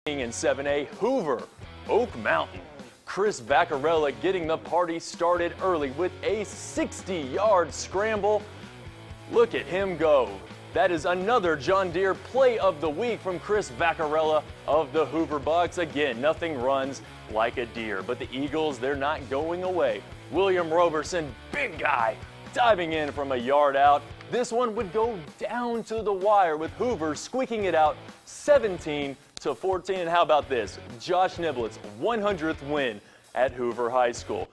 In 7A, Hoover Oak Mountain. Chris Vaccarella getting the party started early with a 60-yard scramble. Look at him go. That is another John Deere play of the week from Chris Vaccarella of the Hoover Bucks. Again, nothing runs like a deer, but the Eagles, they're not going away. William Roberson, big guy, diving in from a yard out. This one would go down to the wire with Hoover squeaking it out 17-14. And how about this? Josh Niblets, 100th win at Hoover High School.